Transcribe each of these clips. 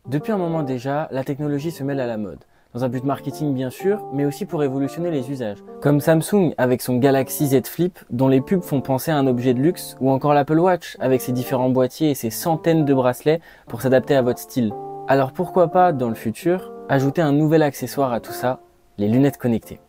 Depuis un moment déjà, la technologie se mêle à la mode. Dans un but marketing bien sûr, mais aussi pour révolutionner les usages. Comme Samsung avec son Galaxy Z Flip, dont les pubs font penser à un objet de luxe, ou encore l'Apple Watch avec ses différents boîtiers et ses centaines de bracelets pour s'adapter à votre style. Alors pourquoi pas, dans le futur, ajouter un nouvel accessoire à tout ça, les lunettes connectées.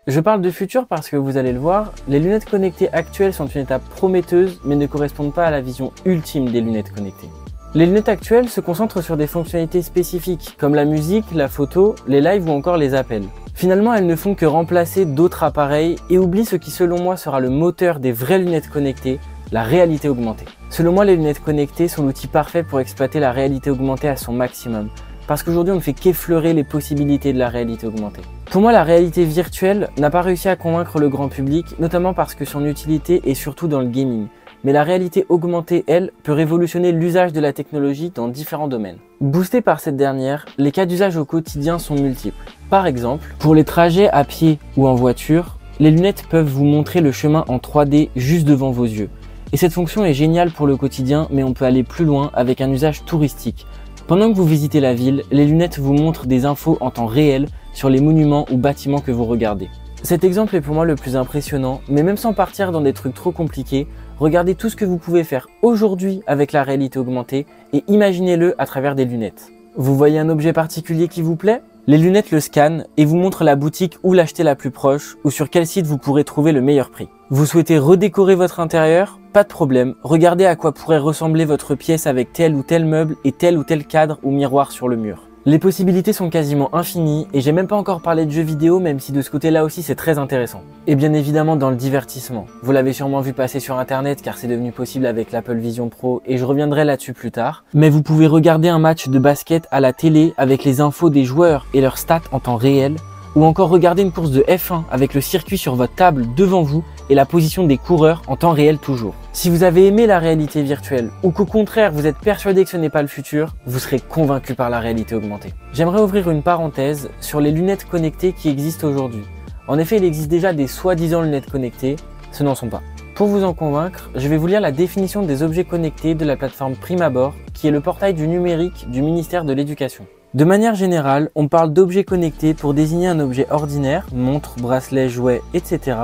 Je parle de futur parce que vous allez le voir, les lunettes connectées actuelles sont une étape prometteuse mais ne correspondent pas à la vision ultime des lunettes connectées. Les lunettes actuelles se concentrent sur des fonctionnalités spécifiques comme la musique, la photo, les lives ou encore les appels. Finalement, elles ne font que remplacer d'autres appareils et oublient ce qui selon moi sera le moteur des vraies lunettes connectées, la réalité augmentée. Selon moi, les lunettes connectées sont l'outil parfait pour exploiter la réalité augmentée à son maximum. Parce qu'aujourd'hui, on ne fait qu'effleurer les possibilités de la réalité augmentée. Pour moi, la réalité virtuelle n'a pas réussi à convaincre le grand public, notamment parce que son utilité est surtout dans le gaming. Mais la réalité augmentée, elle, peut révolutionner l'usage de la technologie dans différents domaines. Boostés par cette dernière, les cas d'usage au quotidien sont multiples. Par exemple, pour les trajets à pied ou en voiture, les lunettes peuvent vous montrer le chemin en 3D juste devant vos yeux. Et cette fonction est géniale pour le quotidien, mais on peut aller plus loin avec un usage touristique. Pendant que vous visitez la ville, les lunettes vous montrent des infos en temps réel sur les monuments ou bâtiments que vous regardez. Cet exemple est pour moi le plus impressionnant, mais même sans partir dans des trucs trop compliqués, regardez tout ce que vous pouvez faire aujourd'hui avec la réalité augmentée et imaginez-le à travers des lunettes. Vous voyez un objet particulier qui vous plaît ? Les lunettes le scannent et vous montrent la boutique où l'acheter la plus proche ou sur quel site vous pourrez trouver le meilleur prix. Vous souhaitez redécorer votre intérieur ? Pas de problème, regardez à quoi pourrait ressembler votre pièce avec tel ou tel meuble et tel ou tel cadre ou miroir sur le mur. Les possibilités sont quasiment infinies et j'ai même pas encore parlé de jeux vidéo, même si de ce côté-là aussi c'est très intéressant. Et bien évidemment dans le divertissement. Vous l'avez sûrement vu passer sur internet car c'est devenu possible avec l'Apple Vision Pro et je reviendrai là-dessus plus tard. Mais vous pouvez regarder un match de basket à la télé avec les infos des joueurs et leurs stats en temps réel, ou encore regarder une course de F1 avec le circuit sur votre table devant vous et la position des coureurs en temps réel toujours. Si vous avez aimé la réalité virtuelle ou qu'au contraire vous êtes persuadé que ce n'est pas le futur, vous serez convaincu par la réalité augmentée. J'aimerais ouvrir une parenthèse sur les lunettes connectées qui existent aujourd'hui. En effet, il existe déjà des soi-disant lunettes connectées, ce n'en sont pas. Pour vous en convaincre, je vais vous lire la définition des objets connectés de la plateforme Primabord, qui est le portail du numérique du ministère de l'Éducation. De manière générale, on parle d'objets connectés pour désigner un objet ordinaire, montre, bracelet, jouet, etc.,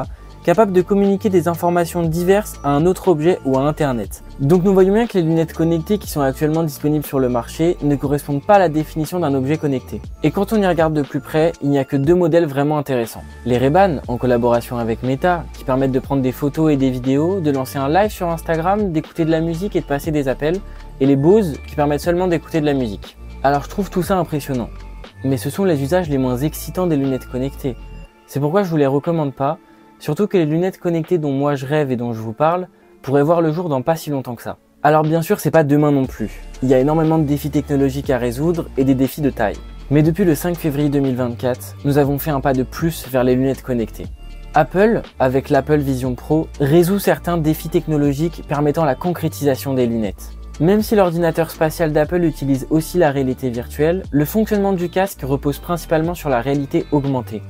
capable de communiquer des informations diverses à un autre objet ou à Internet. Donc nous voyons bien que les lunettes connectées qui sont actuellement disponibles sur le marché ne correspondent pas à la définition d'un objet connecté. Et quand on y regarde de plus près, il n'y a que deux modèles vraiment intéressants. Les Ray-Ban, en collaboration avec Meta, qui permettent de prendre des photos et des vidéos, de lancer un live sur Instagram, d'écouter de la musique et de passer des appels, et les Bose, qui permettent seulement d'écouter de la musique. Alors je trouve tout ça impressionnant, mais ce sont les usages les moins excitants des lunettes connectées. C'est pourquoi je vous les recommande pas, surtout que les lunettes connectées dont moi je rêve et dont je vous parle pourraient voir le jour dans pas si longtemps que ça. Alors bien sûr c'est pas demain non plus, il y a énormément de défis technologiques à résoudre et des défis de taille. Mais depuis le 5 février 2024, nous avons fait un pas de plus vers les lunettes connectées. Apple, avec l'Apple Vision Pro, résout certains défis technologiques permettant la concrétisation des lunettes. Même si l'ordinateur spatial d'Apple utilise aussi la réalité virtuelle, le fonctionnement du casque repose principalement sur la réalité augmentée.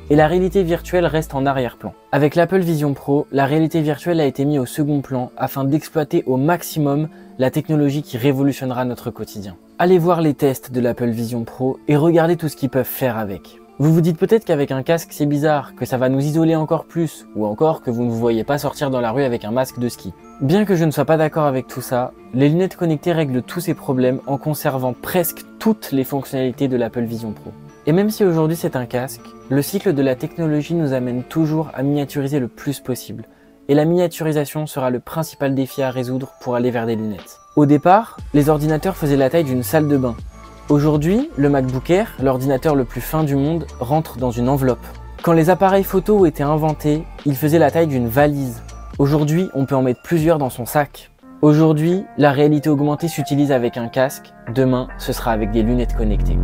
Et la réalité virtuelle reste en arrière-plan. Avec l'Apple Vision Pro, la réalité virtuelle a été mise au second plan afin d'exploiter au maximum la technologie qui révolutionnera notre quotidien. Allez voir les tests de l'Apple Vision Pro et regardez tout ce qu'ils peuvent faire avec. Vous vous dites peut-être qu'avec un casque c'est bizarre, que ça va nous isoler encore plus, ou encore que vous ne vous voyez pas sortir dans la rue avec un masque de ski. Bien que je ne sois pas d'accord avec tout ça, les lunettes connectées règlent tous ces problèmes en conservant presque toutes les fonctionnalités de l'Apple Vision Pro. Et même si aujourd'hui c'est un casque, le cycle de la technologie nous amène toujours à miniaturiser le plus possible. Et la miniaturisation sera le principal défi à résoudre pour aller vers des lunettes. Au départ, les ordinateurs faisaient la taille d'une salle de bain. Aujourd'hui, le MacBook Air, l'ordinateur le plus fin du monde, rentre dans une enveloppe. Quand les appareils photo ont été inventés, ils faisaient la taille d'une valise. Aujourd'hui, on peut en mettre plusieurs dans son sac. Aujourd'hui, la réalité augmentée s'utilise avec un casque. Demain, ce sera avec des lunettes connectées.